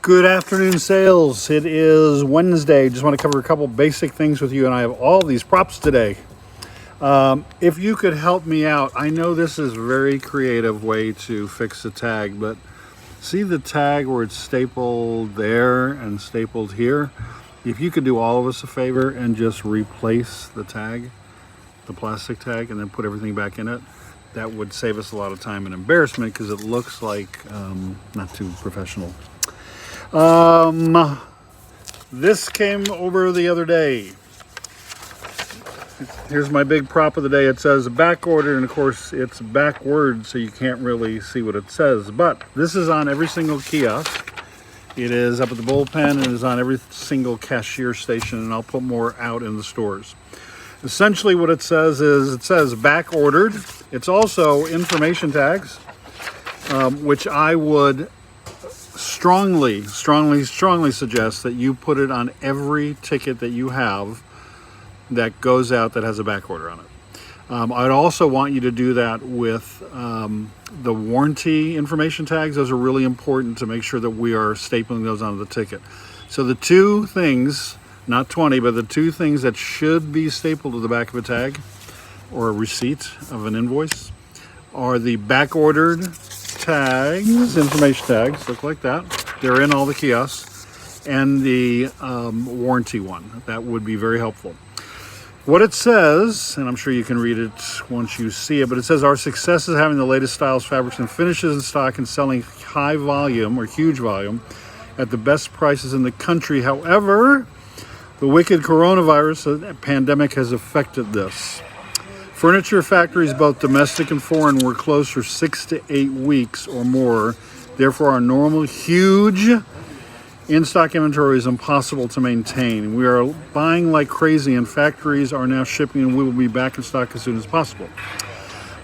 Good afternoon, sales. It is Wednesday. Just want to cover a couple basic things with you, and I have all these props today. If you could help me out, I know this is a very creative way to fix a tag, but see the tag where it's stapled there and stapled here? If you could do all of us a favor and just replace the tag, the plastic tag, and then put everything back in it, that would save us a lot of time and embarrassment because it looks like not too professional. This came over the other day. Here's my big prop of the day. It says back order, and of course it's backwards, so you can't really see what it says. But this is on every single kiosk. It is up at the bullpen and is on every single cashier station, and I'll put more out in the stores. Essentially what it says is, it says back ordered. It's also information tags, which I would strongly suggest that you put it on every ticket that you have that goes out that has a back order on it. I'd also want you to do that with the warranty information tags. Those are really important to make sure that we are stapling those onto the ticket. So the two things, not 20, but the two things that should be stapled to the back of a tag or a receipt of an invoice are the back ordered tags, information tags, look like that. They're in all the kiosks, and the warranty one. That would be very helpful. What it says, and I'm sure you can read it once you see it, but it says our success is having the latest styles, fabrics, and finishes in stock and selling high volume or huge volume at the best prices in the country. However, the wicked coronavirus pandemic has affected this. Furniture factories, both domestic and foreign, were closed for 6 to 8 weeks or more. Therefore, our normal huge in-stock inventory is impossible to maintain. We are buying like crazy, and factories are now shipping, and we will be back in stock as soon as possible.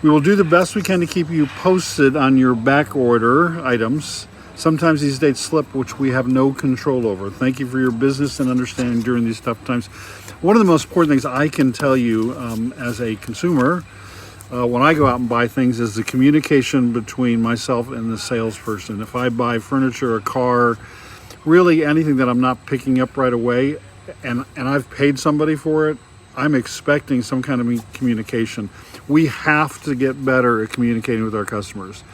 We will do the best we can to keep you posted on your back order items. Sometimes these dates slip, which we have no control over. Thank you for your business and understanding during these tough times. One of the most important things I can tell you as a consumer when I go out and buy things is the communication between myself and the salesperson. If I buy furniture, a car, really anything that I'm not picking up right away, and I've paid somebody for it, I'm expecting some kind of communication. We have to get better at communicating with our customers.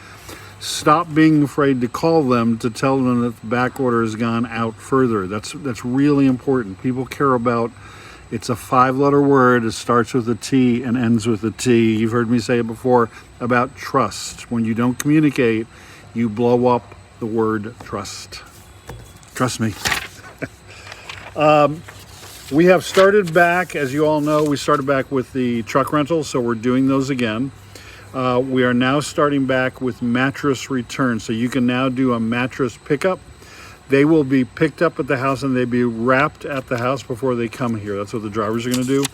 Stop being afraid to call them to tell them that the back order has gone out further. That's really important. People care about, it's a 5-letter word. It starts with a T and ends with a T. You've heard me say it before about trust. When you don't communicate, you blow up the word trust. Trust me. We have started back, as you all know, we started back with the truck rentals, so we're doing those again. We are now starting back with mattress return. So you can now do a mattress pickup. They will be picked up at the house and they'll be wrapped at the house before they come here. That's what the drivers are going to do.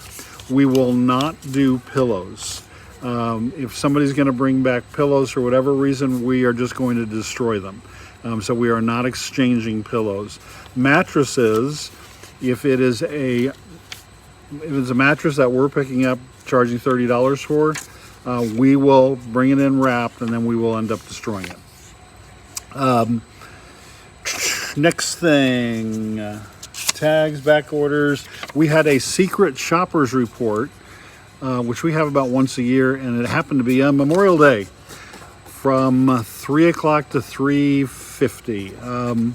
We will not do pillows. If somebody's going to bring back pillows for whatever reason, we are just going to destroy them. So we are not exchanging pillows. Mattresses, if it's a mattress that we're picking up, charging $30 for, we will bring it in wrapped, and then we will end up destroying it. Next thing, tags, back orders. We had a secret shoppers report, which we have about once a year, and it happened to be on Memorial Day from 3 o'clock to 3:50.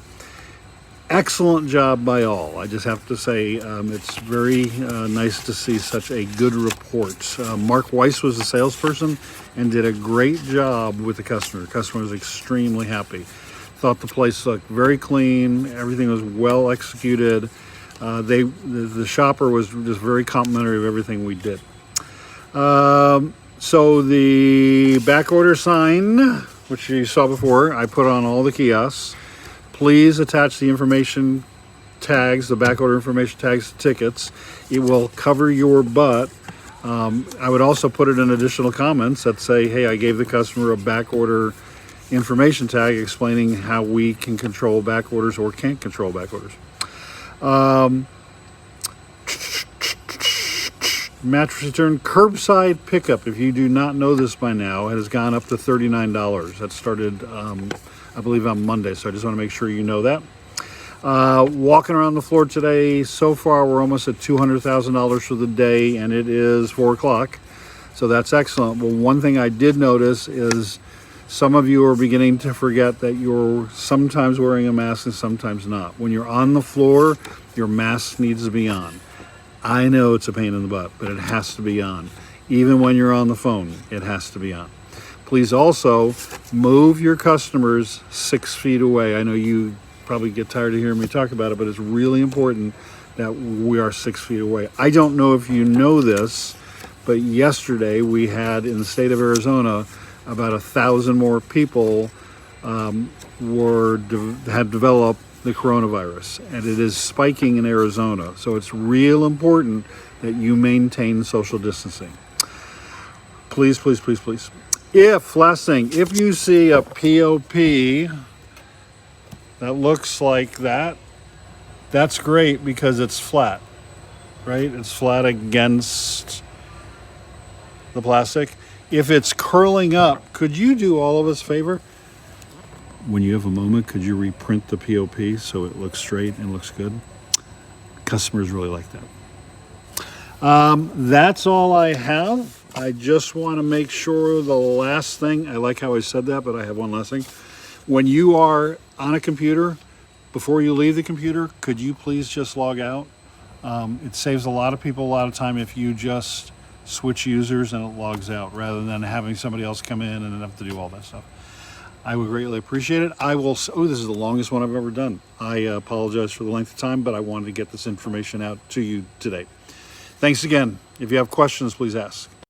Excellent job by all. I just have to say, it's very nice to see such a good report. Mark Weiss was the salesperson and did a great job with the customer. The customer was extremely happy. Thought the place looked very clean. Everything was well executed. The shopper was just very complimentary of everything we did. So the back order sign, which you saw before, I put on all the kiosks. Please attach the information tags, the back order information tags to tickets. It will cover your butt. I would also put it in additional comments that say, hey, I gave the customer a back order information tag explaining how we can control back orders or can't control back orders. Mattress return curbside pickup. If you do not know this by now, it has gone up to $39. That started, I believe, on Monday. So I just want to make sure you know that. Walking around the floor today, so far we're almost at $200,000 for the day, and it is 4 o'clock. So that's excellent. Well, one thing I did notice is some of you are beginning to forget that you're sometimes wearing a mask and sometimes not. When you're on the floor, your mask needs to be on. I know it's a pain in the butt, but it has to be on. Even when you're on the phone, it has to be on. Please also move your customers 6 feet away. I know you probably get tired of hearing me talk about it, but it's really important that we are 6 feet away. I don't know if you know this, but yesterday we had in the state of Arizona about 1,000 more people had developed the coronavirus, and it is spiking in Arizona. So it's real important that you maintain social distancing. Please, please, please, please. Last thing, if you see a POP that looks like that, that's great because it's flat, right? It's flat against the plastic. If it's curling up, could you do all of us a favor? When you have a moment, could you reprint the POP so it looks straight and looks good? Customers really like that. That's all I have. I just want to make sure the last thing, I like how I said that, but I have one last thing. When you are on a computer, before you leave the computer, could you please just log out? It saves a lot of people a lot of time if you just switch users and it logs out rather than having somebody else come in and have to do all that stuff. I would greatly appreciate it. This is the longest one I've ever done. I apologize for the length of time, but I wanted to get this information out to you today. Thanks again. If you have questions, please ask.